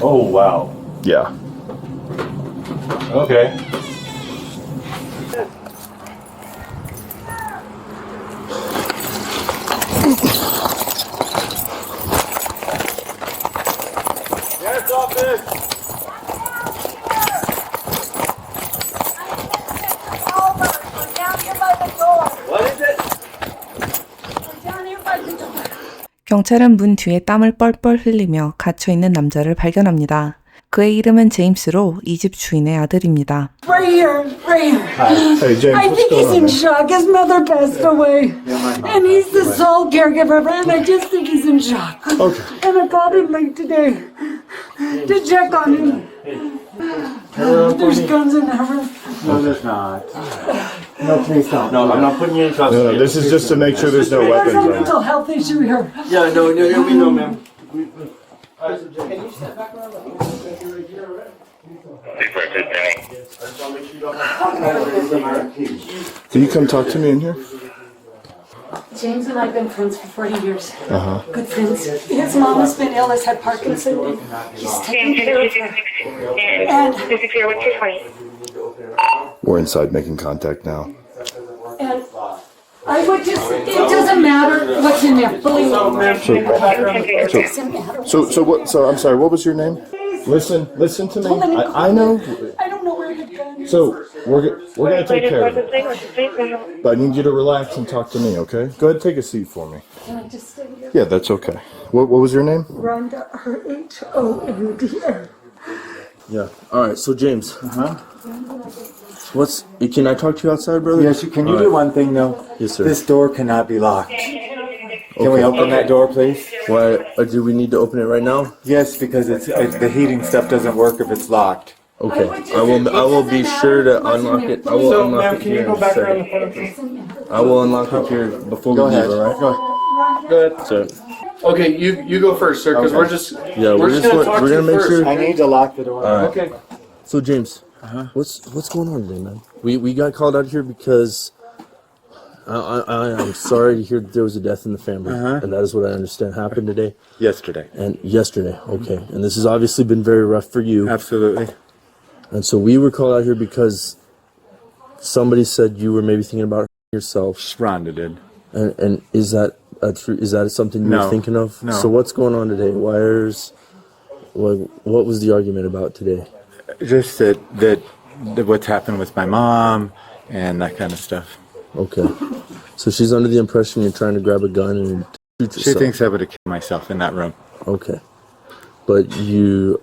Oh, wow. Yeah. Okay. Yes, office. What is it? 경찰은 문 뒤에 땀을 뻘뻘 흘리며 갇혀있는 남자를 발견합니다. 그의 이름은 제임스로 이 집 주인의 아들입니다. Right here, right here. Hey, James, I what's think going he's on, in man? shock. His mother passed away. And he's the sole caregiver, and I just think he's in shock. Okay. And I called him late today to check on him. There's guns in that room. No, there's not. No, please don't. No, I'm not putting you in custody. No, this is just to make sure there's no There's a weapons. Right? mental health issue here. Yeah, no, we know, ma'am. Can you come talk to me in here? James and I have been friends for 40 years. Uh-huh. Good friends. His mom has been ill, has had Parkinson's, and he's taking care of her. And We're inside making contact now. And I would just, it doesn't matter what's in there, believe me. It doesn't matter. So I'm sorry, what was your name? Listen to me. Don't let him go. I know. I don't know where you've gone. So we're gonna take care of it. But I need you to relax and talk to me, okay? Go ahead, take a seat for me. Can I just stay here? Yeah, that's okay. What was your name? Rhonda, Honda. Yeah. All right. So James. Can I talk to you outside, brother? Yes, can you do one thing though? Yes, sir. This door cannot be locked. Can we open that door, please? Why? Do we need to open it right now? Yes, because the heating stuff doesn't work if it's locked. Okay. I will be sure to unlock it. I will So, unlock ma'am, it can here you go in a back around the second. front, please? I will unlock it here before Go we ahead. leave. All right. Go ahead. Go ahead. So Okay, you go first, sir, because Okay. we're just Yeah, we're just gonna talk we're to gonna you make first. sure. I need to lock the door. All right. Okay. So James, what's going on today, man? We got called out here because I'm sorry to hear that there was a death in the family, and that is what I understand happened today Yesterday. and yesterday. Okay, and this has obviously been very rough for you. Absolutely. And so we were called out here because somebody said you were maybe thinking about yourself. Rhonda did. And is that something you were No. thinking of? No. So what's going on today? What was the argument about today? Just that what's happened with my mom and that kind of stuff. Okay. So she's under the impression you're trying to grab a gun and shoot She yourself. thinks I would have killed myself in that room. Okay. But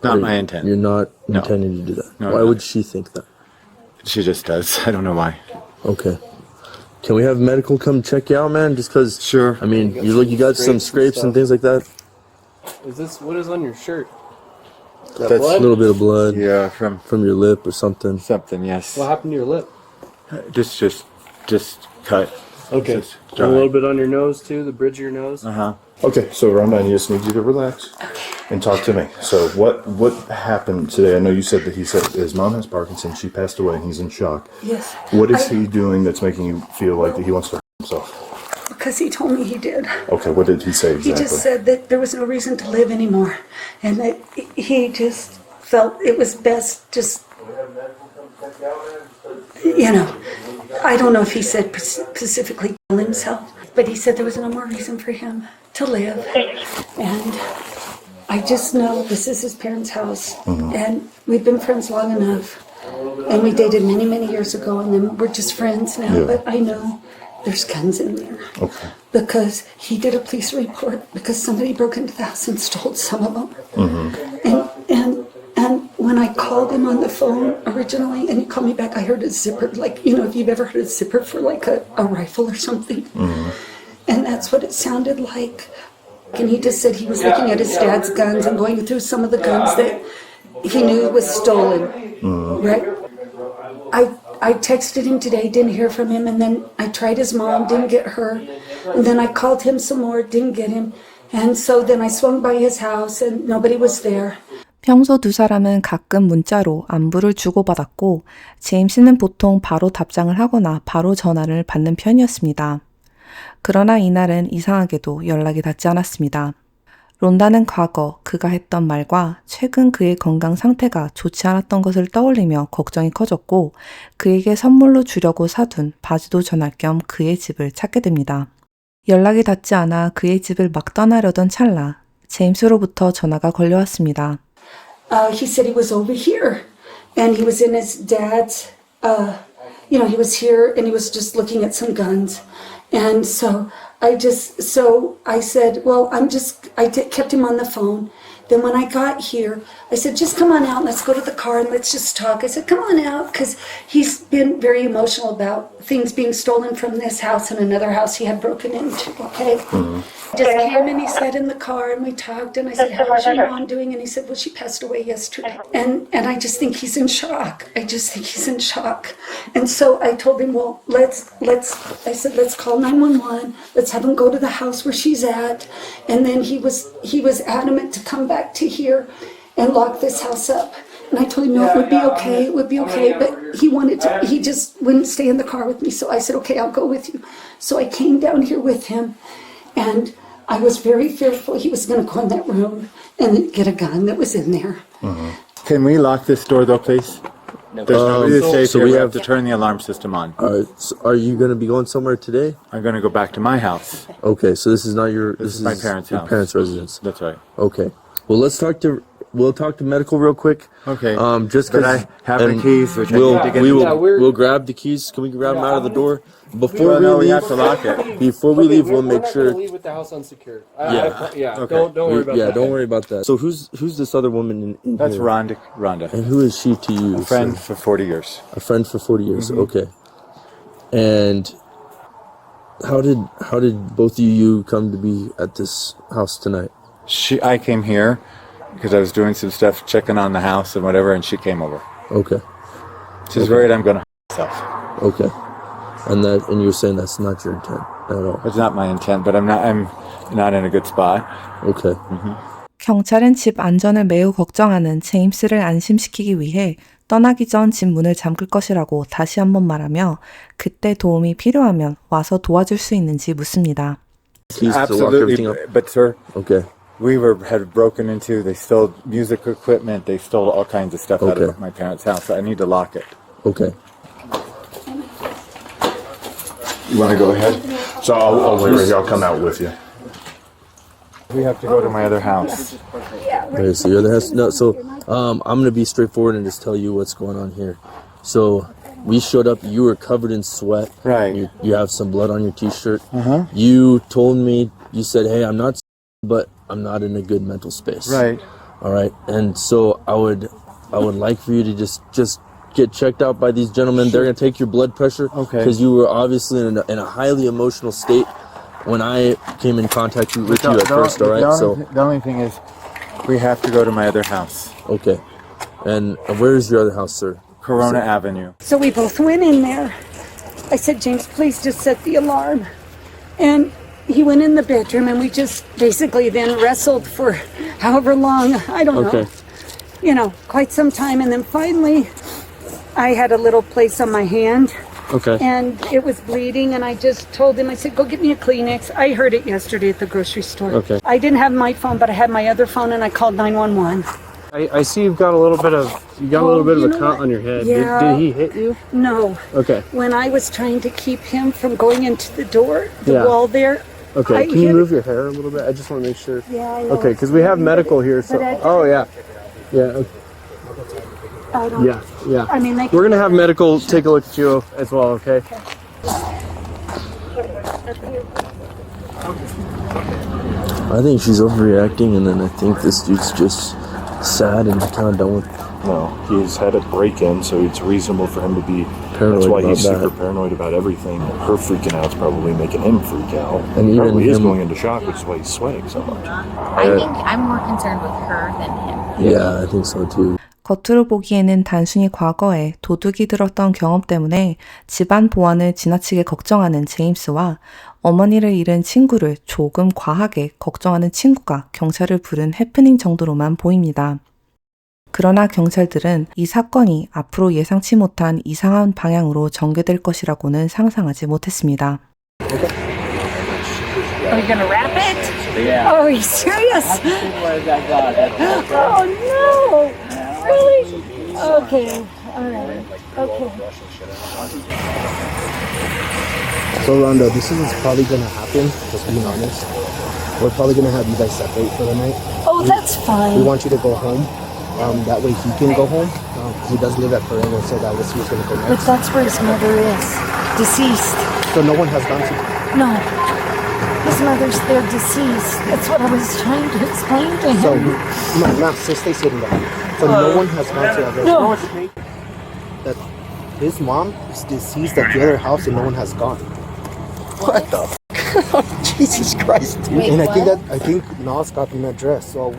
Not my intent. You're not No. intending to do that. No, Why no. would she think that? She just does. I don't know why. Okay. Can we have medical come check you out, man? Just because. Sure. I mean, you got some scrapes and things like that. What is on your shirt? That's A little bit of blood Yeah, from from your lip or something. something. Yes. What happened to your lip? Just cut. Okay. Just A little bit on your nose too, the bridge of your nose. Okay, so Rhonda, I just need you to relax and talk to me. So what happened today? I know you said that he said his mom has Parkinson's, she passed away, and he's in shock. Yes. What is he doing that's making you feel like that he wants to hurt himself? Because he told me he did. Okay, what did he say He exactly? just said that there was no reason to live anymore. And that he just felt it was best just, I don't know if he said specifically kill himself, but he said there was no more reason for him to live. And I just know this is his parents' house. And we've been friends long enough. And we dated many, many years ago, and then we're just friends now. Yeah. But I know there's guns in there. Okay. Because he did a police report because somebody broke into the house and stole some of them. And when I called him on the phone originally, and he called me back, I heard a zipper, like, if you've ever heard a zipper for like a rifle or something. And that's what it sounded like. And he just said he was looking at his dad's guns and going through some of the guns that he knew was stolen. Right? I texted him today, didn't hear from him, and then I tried his mom, didn't get her, and then I called him some more, didn't get him, and so then I swung by his house and nobody was there. 평소 두 사람은 가끔 문자로 안부를 주고받았고 제임스는 보통 바로 답장을 하거나 바로 전화를 받는 편이었습니다. 그러나 이날은 이상하게도 연락이 닿지 않았습니다. 론다는 과거 그가 했던 말과 최근 그의 건강 상태가 좋지 않았던 것을 떠올리며 걱정이 커졌고 그에게 선물로 주려고 사둔 바지도 전할 겸 그의 집을 찾게 됩니다. 연락이 닿지 않아 그의 집을 막 떠나려던 찰나 제임스로부터 전화가 걸려왔습니다. He said he was over here and he was in his dad's, he was here and he was just looking at some guns. And so I said, well, I kept him on the phone. Then when I got here, I said, just come on out, let's go to the car and let's just talk. I said, come on out, because he's been very emotional about things being stolen from this house and another house he had broken into, okay? Just came and he sat in the car and we talked and I said, how's your mom doing? And he said, well, she passed away yesterday. And I just think he's in shock. I just think he's in shock. And so I told him, well, let's call 911. Let's have him go to the house where she's at. And then he was adamant to come back to here and lock this house up. And I told him, no, it would be okay. But he just wouldn't stay in the car with me. So I said, okay, I'll go with you. So I came down here with him and I was very fearful he was going to go in that room and get a gun that was in there. Can we lock this door though, please? There's nobody to stay so here. we We have- have to turn the alarm system on. So are you going to be going somewhere today? I'm going to go back to my house. Okay, so this is not your. This is my parents' your house. parents' residence. That's right. Okay. Well, we'll talk to medical real quick. Okay. Just But because I have the keys, which I need to get. we'll grab the keys. Can we grab them out of the door before No, we we have leave? to lock it. Before we leave, we'll make We're not sure. gonna leave with the house unsecured. Yeah. Okay. Don't worry about that. Don't worry about that. So who's this other woman in That's here? Rhonda. And who is she to you? A friend sir? for 40 years. A friend for 40 years. Okay. And how did both of you come to be at this house tonight? I came here because I was doing some stuff, checking on the house and whatever, and she came over. Okay. She's worried I'm going to myself. Okay. And you're saying that's not your intent at all. It's not my intent, but I'm not in a good spot. Okay. 경찰은 집 안전을 매우 걱정하는 제임스를 안심시키기 위해 떠나기 전 집 문을 잠글 것이라고 다시 한번 말하며 그때 도움이 필요하면 와서 도와줄 수 있는지 묻습니다. Keys to lock everything up. But sir, Okay. we had broken into. They stole music equipment. They stole all kinds of stuff out Okay. of my parents' house. So I need to lock it. Okay. You want to go ahead? So I'll wait right here. I'll come out with you. We have to go to my other house. Okay, so you're the house. No, so I'm gonna be straightforward and just tell you what's going on here. So we showed up. You were covered in sweat. Right. You have some blood on your t-shirt. You told me. You said, "Hey, I'm not, but I'm not in a good mental space." Right. All right. And so I would like for you to just get checked out by these gentlemen. They're gonna take your blood pressure. Okay. Because you were obviously in a highly emotional state when I came in contact with you at first. All right. The only thing is, we have to go to my other house, Okay. And where is your other house, sir? Corona Avenue. So we both went in there. I said, James, please just set the alarm. And he went in the bedroom and we just basically then wrestled for however long, I don't know. Okay. Quite some time. And then finally, I had a little place on my hand Okay. and it was bleeding. And I just told him, I said, go get me a Kleenex. I heard it yesterday at the grocery store. Okay. I didn't have my phone, but I had my other phone and I called 911. I see you've got a little bit of you a know cut what? on your head. Yeah. Did he hit you? No. Okay. When I was trying to keep him from going into the door, the Yeah. wall there. Okay. I Can you hit move your hair a little bit? I just want to make sure. Yeah, I know. Okay, because we have medical here. So. But I- Oh yeah. Yeah. I don't, Yeah. I mean, We're gonna have medical take a look at you as well. Okay. I think she's overreacting, and then I think this dude's just sad and kind of done with. No, he's had a break-in, so it's reasonable for him to be. Paranoid That's why he's about that. super paranoid about everything. Her freaking out's probably making him freak out. And He even probably is him- going into shock, which is why he's sweating so much. I think I'm more concerned with her than him. Yeah, I think so too. 겉으로 보기에는 단순히 과거에 도둑이 들었던 경험 때문에 집안 보안을 지나치게 걱정하는 제임스와 어머니를 잃은 친구를 조금 과하게 걱정하는 친구가 경찰을 부른 해프닝 정도로만 보입니다. 그러나 경찰들은 이 사건이 앞으로 예상치 못한 이상한 방향으로 전개될 것이라고는 상상하지 못했습니다. Are we gonna wrap it? Yeah. Oh, are you serious? Where's that God? Oh no! Really? Okay. All right. Okay. So Rhonda, this is probably gonna happen, just being honest. We're probably gonna have you guys separate for the night. Oh, that's We fine. want you to go home. That way he can go home. 'Cause he does live at Perennial, so that was he was gonna go But next. that's where his mother is. Deceased. So no one has gone to. No. His mother's there deceased. That's what I was trying to explain to So him. no, so stay sitting there. So no one has gone to that. No. That his mom is deceased at the other house and no one has gone. What the? Jesus Christ! Dude. Wait, and I what? think Nas got an address. So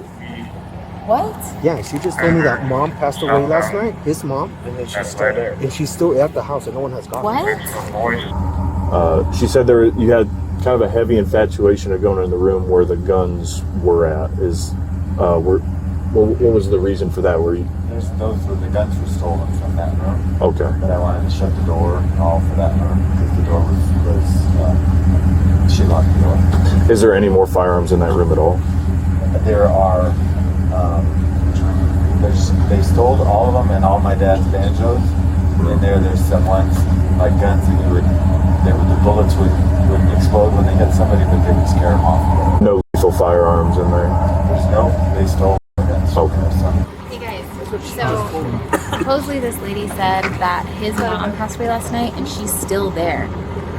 What? yeah, she just told me that mom passed away last night. His mom, And then she's still there. and she's still at the house and no one has gone. What? She said you had kind of a heavy infatuation of going in the room where the guns were at. What was the reason for that? Were you Those were the guns were stolen from that room. okay? But I wanted to shut the door and all for that room because the door was she locked the door. Is there any more firearms in that room at all? There are they stole all of them and all my dad's banjos. And there's some ones like guns that the bullets would explode when they hit somebody, but they would scare them off. No lethal firearms in there. There's no, they stole guns. Okay. Hey guys, so supposedly this lady said that his mom passed away last night and she's still there.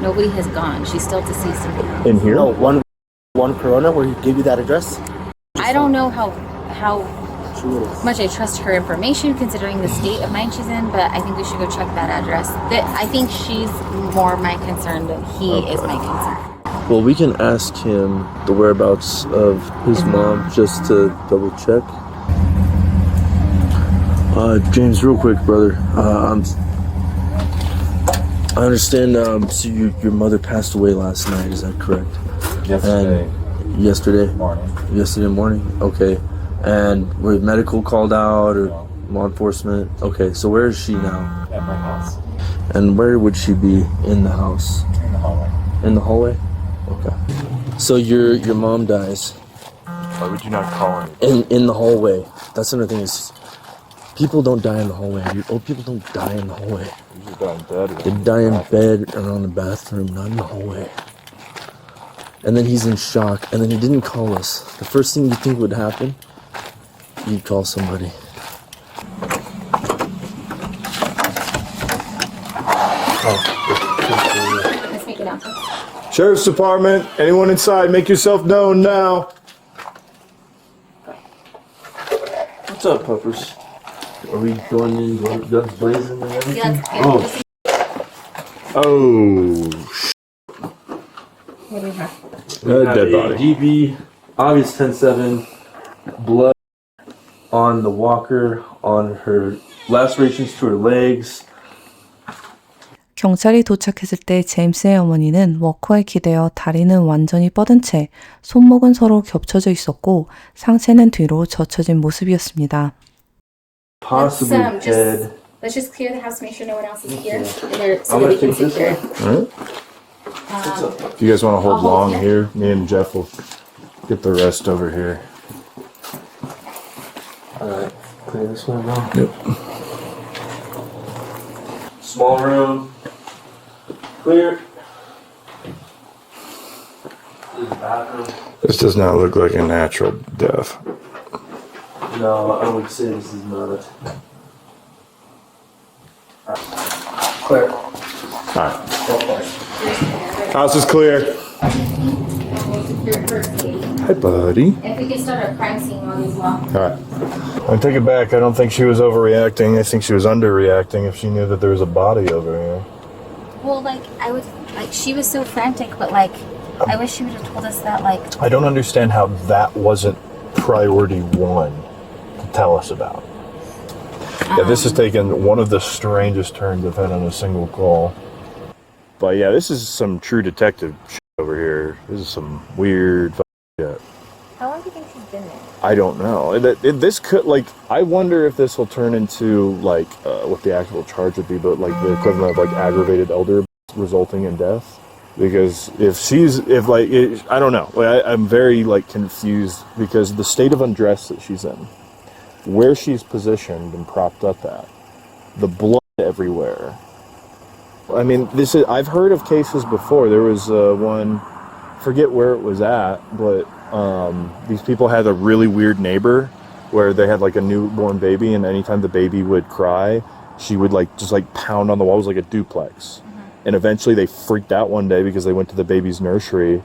Nobody has gone. She's still deceased. In here? No, one Corona where he gave you that address. I don't know how much I trust her information considering the state of mind she's in, but I think we should go check that address. I think she's more my concern than he is my concern. Well, we can ask him the whereabouts of his mom just to double check. James, real quick, brother. I understand. So your mother passed away last night. Is that correct? Yesterday morning. Yesterday morning. Okay. And were medical called out or law enforcement? Okay. So where is she now? At my house. And where would she be in the house? In the hallway. In the hallway. Okay. So your mom dies Why would you not call him? in the hallway. That's another thing is. People don't die in the hallway. Old people don't die in the hallway. You just die in bed. They die in bed or on the bathroom, not in the hallway. And then he's in shock, and then he didn't call us. The first thing you think would happen, you'd call somebody. Let's make it out. Sheriff's Department, anyone inside, make yourself known now. What's up, puppers? Are we going in, guns blazing and everything? Yeah, Oh, what do we have? dead body. DB, obvious 10-7, blood on the walker, on her lacerations to her legs. 경찰이 도착했을 때 제임스의 어머니는 워커에 기대어 다리는 완전히 뻗은 채 손목은 서로 겹쳐져 있었고 상체는 뒤로 젖혀진 모습이었습니다. Possibly dead. Let's just clear the house, make sure no one else is here, so that we can secure. If you guys want to hold long here, me and Jeff will get the rest over here. Alright, clear this one now. Yep. Small room. Clear. This is the bathroom. This does not look like a natural death. No, I would say this is not it. Clear. Alright. House is clear. Hi, buddy. If we could start a crime scene while he's locked. Alright. I take it back. I don't think she was overreacting. I think she was underreacting if she knew that there was a body over here. Well, she was so frantic, but I wish she would have told us that, I don't understand how that wasn't priority one to tell us about. Yeah, this has taken one of the strangest turns I've had on a single call. But yeah, this is some true detective shit over here. This is some weird shit. How long do you think she's been there? I don't know. This could, I wonder if this will turn into, what the actual charge would be, but, the equivalent of, aggravated elder abuse resulting in death. Because I don't know. I'm very like confused because the state of undress that she's in, where she's positioned and propped up at, the blood everywhere. I mean, I've heard of cases before. There was one, forget where it was at, but these people had a really weird neighbor where they had like a newborn baby, and anytime the baby would cry, she would just pound on the walls like a duplex. And eventually they freaked out one day because they went to the baby's nursery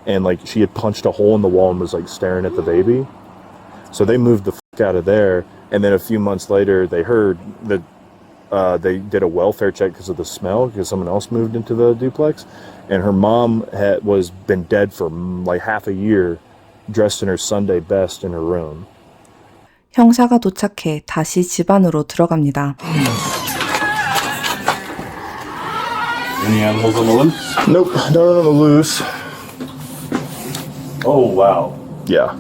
and she had punched a hole in the wall and was staring at the baby. So they moved the fuck out of there. And then a few months later, they heard that they did a welfare check because of the smell, because someone else moved into the duplex. And her mom was been dead for half a year, dressed in her Sunday best in her room. 형사가 도착해 다시 집 안으로 들어갑니다. Any animals on the loose? Nope, not on the loose. Oh, wow. Yeah.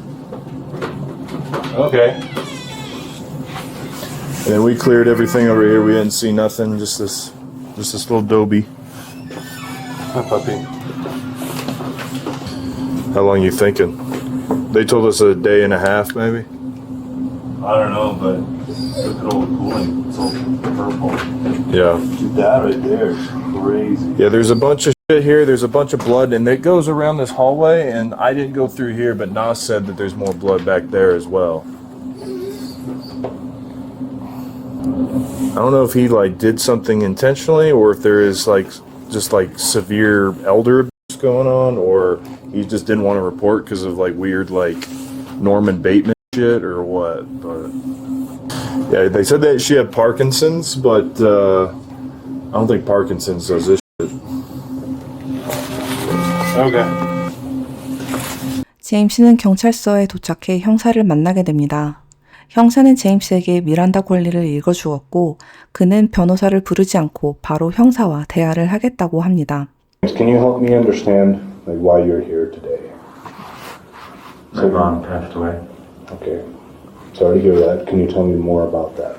Okay. And then we cleared everything over here. We didn't see nothing, just this little Dobie. Hi, puppy. How long you thinking? They told us a day and a half, maybe? I don't know, but look at all the cooling. It's all purple. Yeah. Dude, that right there is crazy. Yeah, there's a bunch of shit here. There's a bunch of blood, and it goes around this hallway, and I didn't go through here, but Nas said that there's more blood back there as well. I don't know if he did something intentionally, or if there is just severe elder abuse going on, or he just didn't want to report because of weird Norman Bateman shit or what. But yeah, they said that she had Parkinson's, but I don't think Parkinson's does this shit. Okay. 제임스는 경찰서에 도착해 형사를 만나게 됩니다. 형사는 제임스에게 미란다 권리를 읽어주었고 그는 변호사를 부르지 않고 바로 형사와 대화를 하겠다고 합니다. Can you help me understand why you're here today? My mom passed away. Okay. Sorry to hear that. Can you tell me more about that?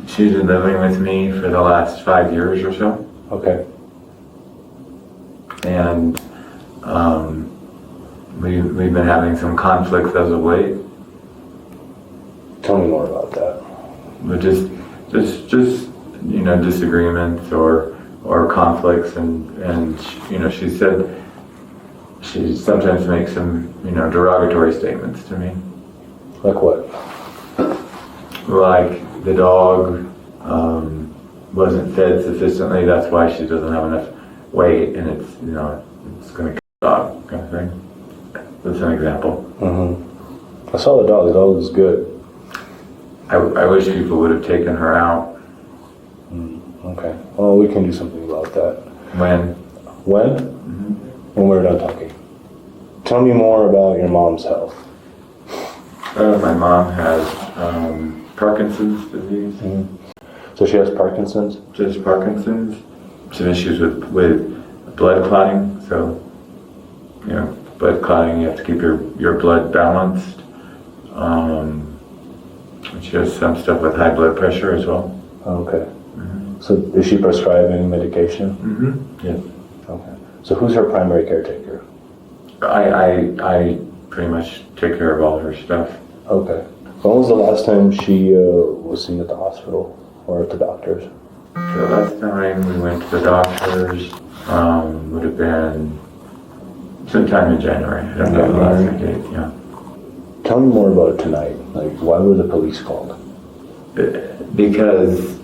She's been living with me for the last 5 years or so. Okay. And we've been having some conflicts as of late. Tell me more about that. But just disagreements or conflicts, and she said she sometimes makes some derogatory statements to me. Like what? Like the dog wasn't fed sufficiently. That's why she doesn't have enough weight, and it's going to kill the dog kind of thing. That's an example. Mm-hmm. I saw the dog. The dog was good. I wish people would have taken her out. Okay. Well, we can do something about that. When? When? Mm-hmm. When we're done talking. Tell me more about your mom's health. My mom has Parkinson's disease. Mm-hmm. So she has Parkinson's? She has Parkinson's. She has issues with blood clotting. So, blood clotting, you have to keep your blood balanced. She has some stuff with high blood pressure as well. Okay. Mm-hmm. So is she prescribed any medication? Mm-hmm. Yes. Okay. So who's her primary caretaker? I pretty much take care of all of her stuff. Okay. When was the last time she was seen at the hospital or at the doctor's? The last time we went to the doctor's would have been sometime in January. I don't know the last date. Yeah. Tell me more about it tonight. Why were the police called? Because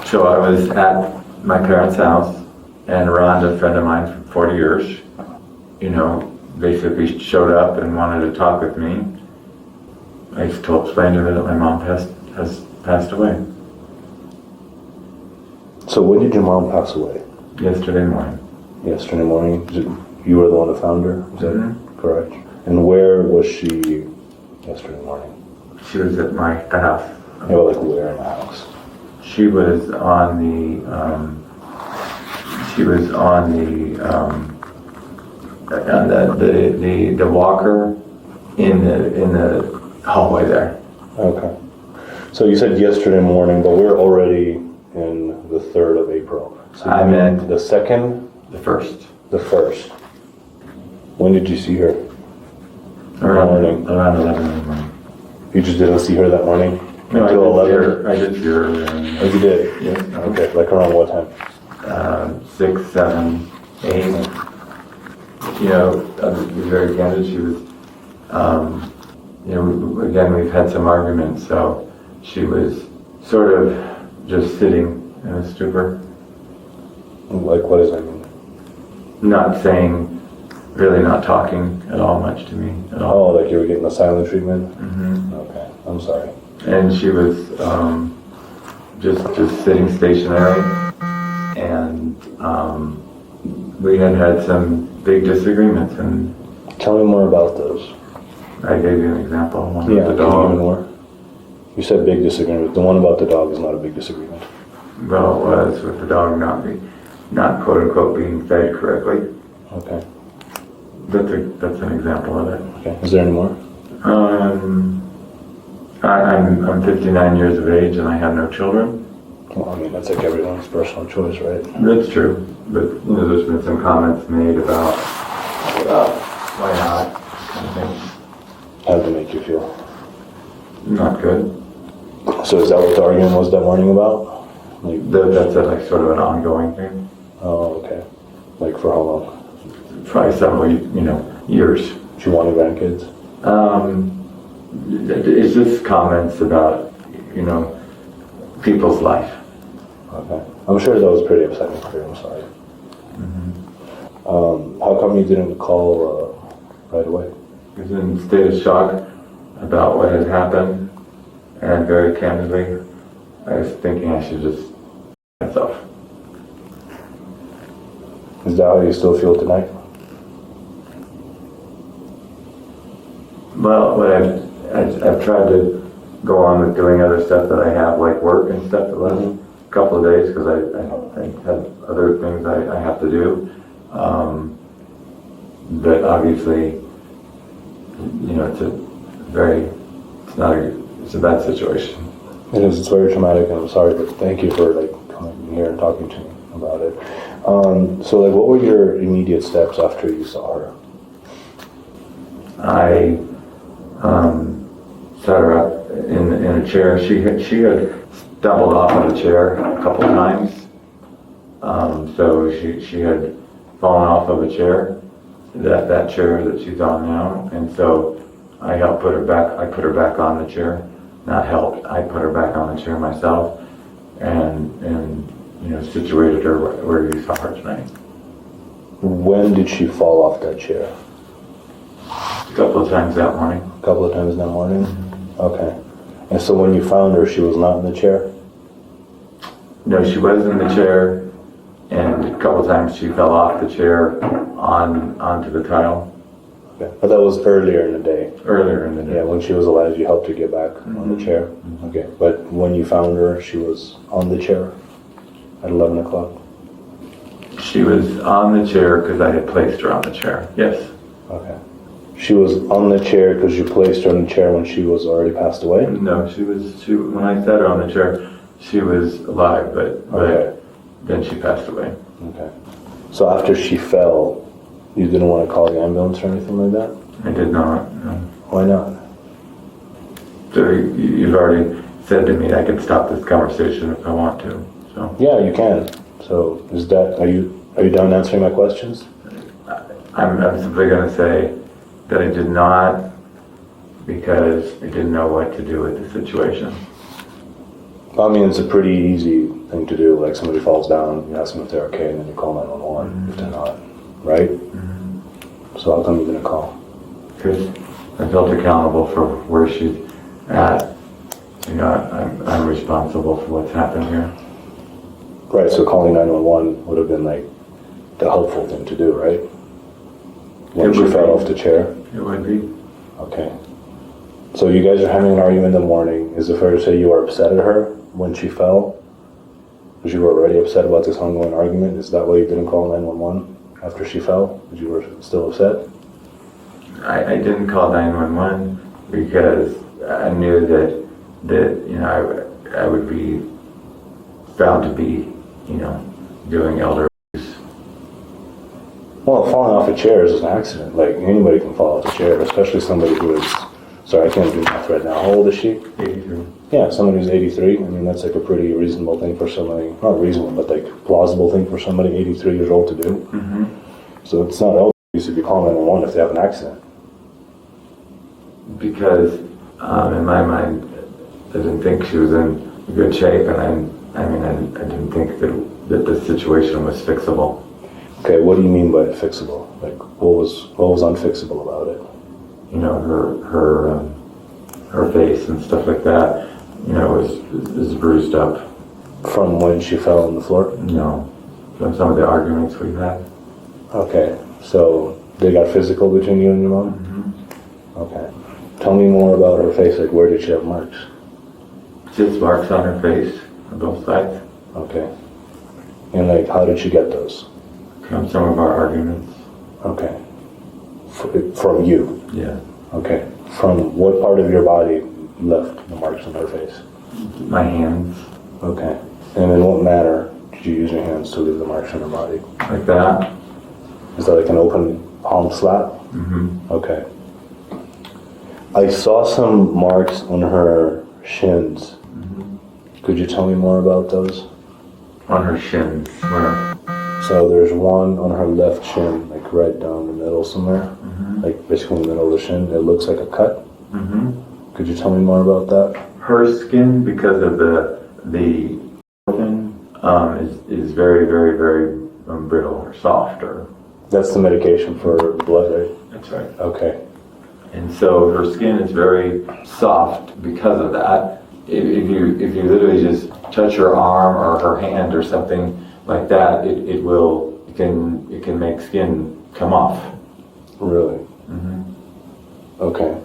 so I was at my parents' house, and Rhonda, a friend of mine for 40 years, basically showed up and wanted to talk with me. I explained to her that my mom has passed away. So when did your mom pass away? Yesterday morning. Yesterday morning? You were the one who found her? Is that correct? And where was she yesterday morning? She was at my house. Yeah, but where in the house? She was on the walker in the hallway there. Okay. So you said yesterday morning, but we're already in the 3rd of April. So I meant the 2nd? the first. The 1st. When did you see her? Around Morning. 11 in the morning. You just didn't see her that morning? No, Until I 11? did see her earlier. Oh, you did? Yeah. Okay, like around what time? 6, 7, 8. You know, to be very candid, she was, you know, again, we've had some arguments, so she was sort of just sitting in a stupor. Like, what does that mean? Not saying, really not talking at all much to me at all. Oh, like you were getting the silent treatment? Mm-hmm. Okay, I'm sorry. And she was just sitting stationary, and we had some big disagreements, and Tell me more about those. I gave you an example. One with Yeah, the can you give me dog. more? You said big disagreement. The one about the dog is not a big disagreement. Well, it was with the dog not quote unquote being fed correctly. Okay. That's an example of it. Okay. Is there any more? I'm 59 years of age and I have no children. Well, I mean, that's like everyone's personal choice, right? That's true, but you know, there's been some comments made about why not kind of thing. How to make you feel. Not good. So is that what the argument was that morning about? Like, That's like sort of an ongoing thing. oh, okay. Like for how long? Probably several years. She wanted grandkids? It's just comments about people's life. Okay. I'm sure that was pretty upsetting for you. I'm sorry. How come you didn't call right away? I was in a state of shock about what had happened, and very candidly, I was thinking I should just myself. Is that how you still feel tonight? Well, what I've tried to go on with doing other stuff that I have, like work and stuff, the last couple of days, because I have other things I have to do. But obviously, it's a bad situation. It is. It's very traumatic, and I'm sorry, but thank you for coming here and talking to me about it. So what were your immediate steps after you saw her? I set her up in a chair. She had stumbled off of a chair a couple times. So she had fallen off of a chair, that chair that she's on now, and so I helped put her back. I put her back on the chair. Not helped. I put her back on the chair myself, and situated her where you saw her tonight. When did she fall off that chair? A couple of times that morning. A couple of times that morning? Okay. And so when you found her, she was not in the chair? No, she was in the chair, and a couple of times she fell off the chair onto the tile. Okay. But that was earlier in the day? Earlier in the day. Yeah, when she was alive, you helped her get back on the chair? Okay. But when you found her, she was on the chair at 11 o'clock? She was on the chair because I had placed her on the chair. Yes. Okay. She was on the chair because you placed her on the chair when she was already passed away? No, when I set her on the chair, she was alive, but then she passed away. Okay. So after she fell, you didn't want to call the ambulance or anything like that? I did not. No. Why not? So you've already said to me I could stop this conversation if I want to. So Yeah, you can. So are you done answering my questions? I'm simply going to say that I did not, because I didn't know what to do with the situation. I mean, it's a pretty easy thing to do. Like somebody falls down, you ask them if they're okay, and then you call 911 if they're not, right? So how come you didn't call? Because I felt accountable for where she's at. I'm responsible for what's happened here. Right, so calling 911 would have been like the helpful thing to do, right? When It she would fell be. off the chair? It would be. Okay. So you guys are having an argument in the morning. Is it fair to say you were upset at her when she fell? Because you were already upset about this ongoing argument? Is that why you didn't call 911 after she fell? Because you were still upset? I didn't call 911 because I knew that I would be found to be, doing elder abuse. Well, falling off a chair is an accident. Like, anybody can fall off a chair, especially somebody who is, sorry, I can't do math right now. How old is she? 83. Yeah, somebody who's 83. I mean, that's like a pretty reasonable thing for somebody, not reasonable, but like plausible thing for somebody 83 years old to do. Mm-hmm. So it's not elder abuse if you call 911 if they have an accident. Because in my mind, I didn't think she was in good shape, and I didn't think that the situation was fixable. Okay, what do you mean by fixable? Like, what was unfixable about it? Her face and stuff like that, was bruised up. From when she fell on the floor? From some of the arguments we had. Okay, so they got physical between you and your mom? Mm-hmm. Okay. Tell me more about her face. Like, where did she have marks? Just marks on her face on both sides. Okay. And like, how did she get those? From some of our arguments. Okay. From you? Yeah. Okay. From what part of your body left the marks on her face? My hands. Okay. And in what manner did you use your hands to leave the marks on her body? Like that. Is that like an open palm slap? Mm-hmm. Okay. I saw some marks on her shins. Mm-hmm. Could you tell me more about those? On her shins. Where? So there's one on her left shin, like right down the middle somewhere, like basically in the middle of the shin. It looks like a cut. Mm-hmm. Could you tell me more about that? Her skin, because of the is very, very, very brittle or soft. Or That's the medication for blood, right? that's right. Okay. And so her skin is very soft because of that. If you literally just touch her arm or her hand or something like that, it can make skin come off. Really? Mm-hmm. Okay.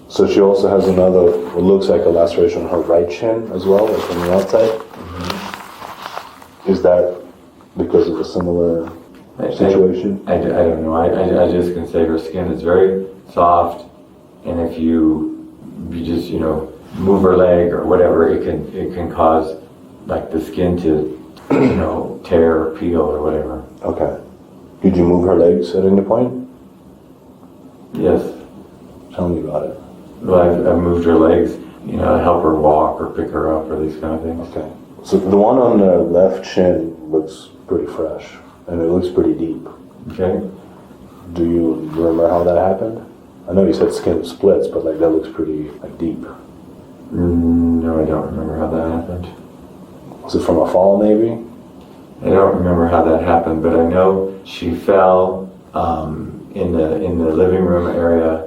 So she also has another, what looks like a laceration on her right shin as well, like from the outside? Mm-hmm. Is that because of a similar situation? I don't know. I just can say her skin is very soft, and if you just move her leg or whatever, it can cause like the skin to tear or peel or whatever. Okay. Did you move her legs at any point? Yes. Tell me about it. Well, I've moved her legs, to help her walk or pick her up or these kind of things. Okay. So the one on the left shin looks pretty fresh, and it looks pretty deep. Okay. Do you remember how that happened? I know you said skin splits, but like that looks pretty deep. No, I don't remember how that happened. Was it from a fall, maybe? I don't remember how that happened, but I know she fell in the living room area.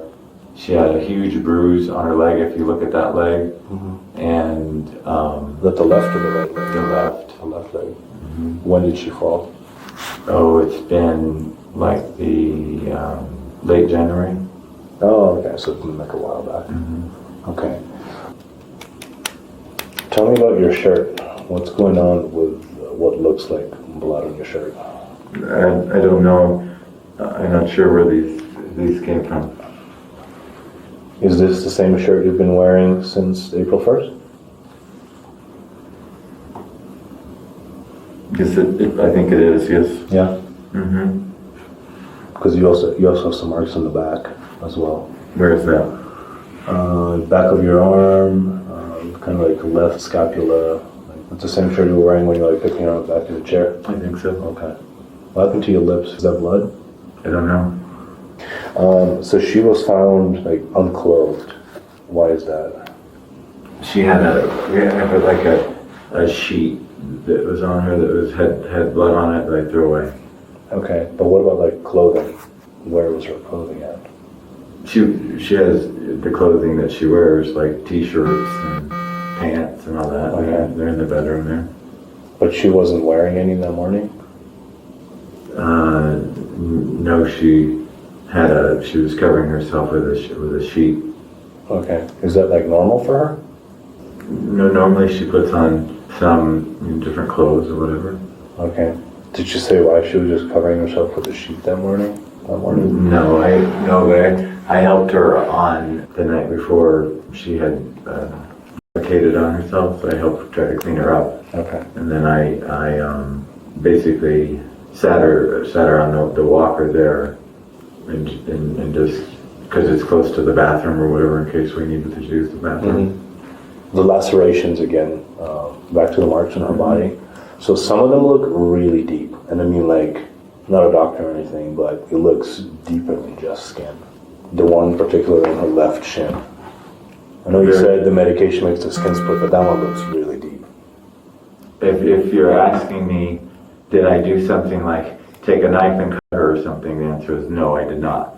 She had a huge bruise on her leg. If you look at that leg, and Is that the left or the right leg? the left. The left leg. When did she fall? Oh, it's been like the late January. Oh, okay. So it's been like a while back. Okay. Tell me about your shirt. What's going on with what looks like blood on your shirt? I don't know. I'm not sure where these came from. Is this the same shirt you've been wearing since April 1st? Yes, I think it is. Yes. Yeah. Mm-hmm. Because you also have some marks on the back as well. Where is that? Back of your arm, kind of like left scapula. Like, it's the same shirt you were wearing when you were like picking her up back in the chair. I think so. Okay. What happened to your lips? Is that blood? I don't know. So she was found like unclothed. Why is that? She had like a sheet that was on her that had blood on it that I threw away. Okay, but what about like clothing? Where was her clothing at? She has the clothing that she wears, like t-shirts and pants and all that. Okay. They're in the bedroom there. But she wasn't wearing any that morning? No, she was covering herself with a sheet. Okay. Is that like normal for her? No, normally she puts on some different clothes or whatever. Okay. Did she say why she was just covering herself with a sheet that morning? No, I helped her on the night before she had defecated on herself, so I helped try to clean her up. Okay. And then I basically sat her on the walker there, and just because it's close to the bathroom or whatever, in case we needed to use the bathroom. The lacerations again, back to the marks on her body. So some of them look really deep, and I mean like, not a doctor or anything, but it looks deeper than just skin. The one particularly in her left shin. I know you said the medication makes the skin split, but that one looks really deep. If you're asking me, did I do something like take a knife and cut her or something, the answer is no, I did not.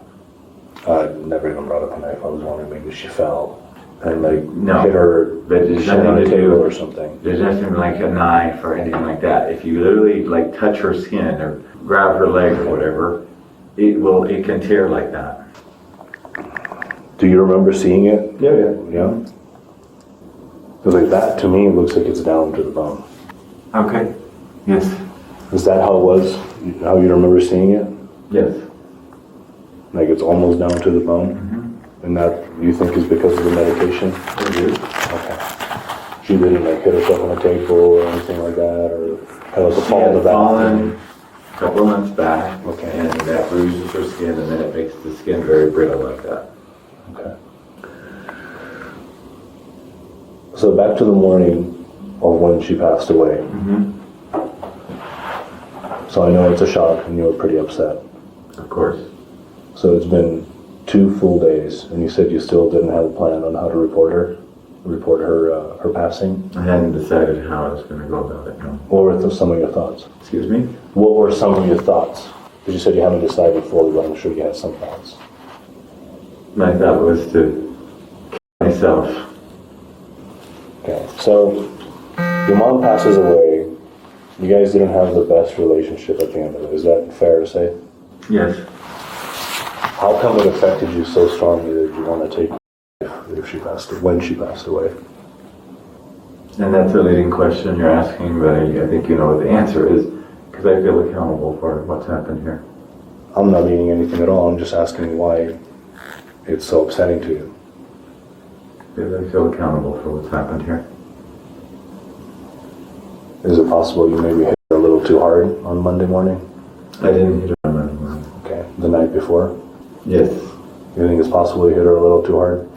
I never even brought up a knife. I was wondering maybe she fell and like No, hit her but there's shin on nothing a to table do. or something. There's nothing like a knife or anything like that. If you literally like touch her skin or grab her leg or whatever, it can tear like that. Do you remember seeing it? Yeah. Yeah. Because like that to me, it looks like it's down to the bone. Okay. Yes. Is that how it was? How you remember seeing it? Yes. Like it's almost down to the bone? And that you think is because of the medication? I do. Okay. She didn't like hit herself on a table or anything like that, or had like a She fall in the had bathroom? fallen a couple of months back, Okay. and that bruises her skin, and then it makes the skin very brittle like that. Okay. So back to the morning of when she passed away. So I know it's a shock and you were pretty upset. Of course. So it's been 2 full days, and you said you still didn't have a plan on how to report her passing. I hadn't decided how I was going to go about it. No. What were some of your thoughts? Excuse me? What were some of your thoughts? Because you said you haven't decided fully, but I'm sure you had some thoughts. My thought was to kill myself. Okay, so your mom passes away. You guys didn't have the best relationship at the end of it. Is that fair to say? Yes. How come it affected you so strongly that you want to take if she passed when she passed away? And that's a leading question you're asking, but I think you know what the answer is, because I feel accountable for what's happened here. I'm not meaning anything at all. I'm just asking why it's so upsetting to you. Because I feel accountable for what's happened here. Is it possible you maybe hit her a little too hard on Monday morning? I didn't hit her on Monday morning. Okay, the night before? Yes. You think it's possible you hit her a little too hard?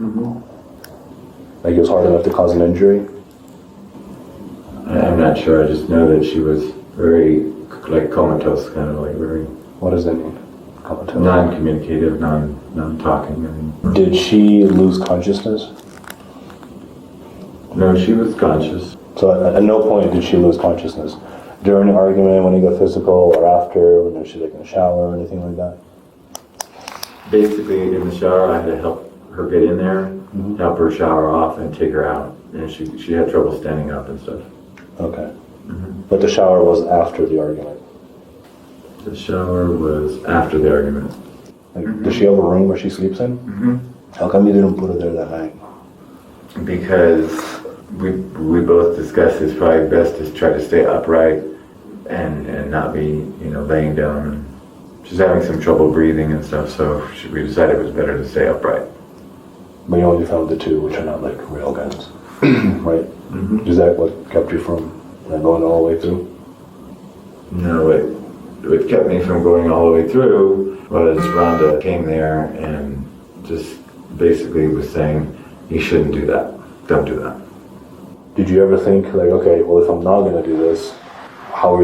Like it was hard enough to cause an injury? I'm not sure. I just know that she was very, like, comatose, kind of like very What does that mean? Comatose? non-communicative, non-talking. I mean, Did she lose consciousness? no, she was conscious. So at no point did she lose consciousness? During the argument, when you got physical, or after, when she was like in the shower or anything like that? Basically, in the shower, I had to help her get in there, help her shower off, and take her out. And she had trouble standing up and stuff. Okay. But the shower was after the argument? The shower was after the argument. Like, does she have a room where she sleeps in? How come you didn't put her there that night? Because we both discussed it's probably best to try to stay upright and not be, laying down. She's having some trouble breathing and stuff, so we decided it was better to stay upright. But you only found the 2, which are not like real guns, right? Is that what kept you from going all the way through? No, what kept me from going all the way through was Rhonda came there and just basically was saying, you shouldn't do that. Don't do that. Did you ever think like, okay, well, if I'm not going to do this, what were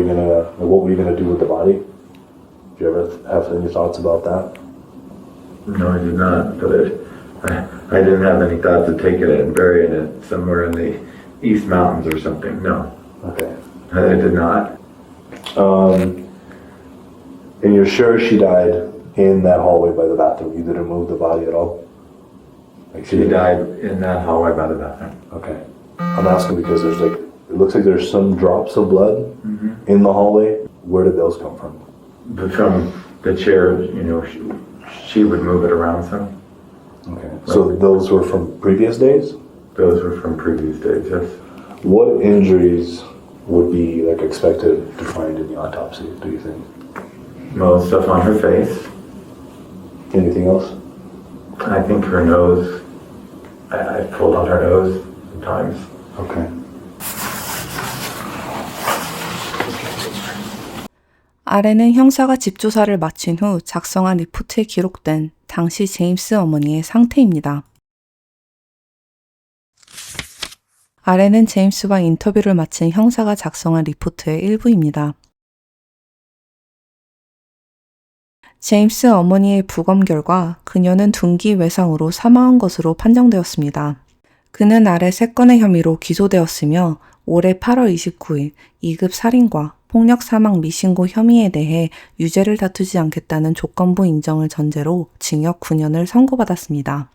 you going to do with the body? Did you ever have any thoughts about that? No, I did not, but I didn't have any thoughts of taking it and burying it somewhere in the East Mountains or something. No. Okay. I did not. And you're sure she died in that hallway by the bathroom? You didn't move the body at all? Like She died in that hallway by the bathroom. Okay. I'm asking because it looks like there's some drops of blood in the hallway. Where did those come from? But from the chair, she would move it around some. Okay. So those were from previous days? Those were from previous days, yes. What injuries would be expected to find in the autopsy, do you think? Well, stuff on her face. Anything else? I think her nose, I pulled on her nose, times. Okay. 아래는 형사가 집 조사를 마친 후 작성한 리포트에 기록된 당시 제임스 어머니의 상태입니다. 아래는 제임스와 인터뷰를 마친 형사가 작성한 리포트의 일부입니다. 제임스 어머니의 부검 결과 그녀는 둔기 외상으로 사망한 것으로 판정되었습니다. 그는 아래 3건의 혐의로 기소되었으며 올해 8월 29일 2급 살인과 폭력 사망 미신고 혐의에 대해 유죄를 다투지 않겠다는 조건부 인정을 전제로 징역 9년을 선고받았습니다.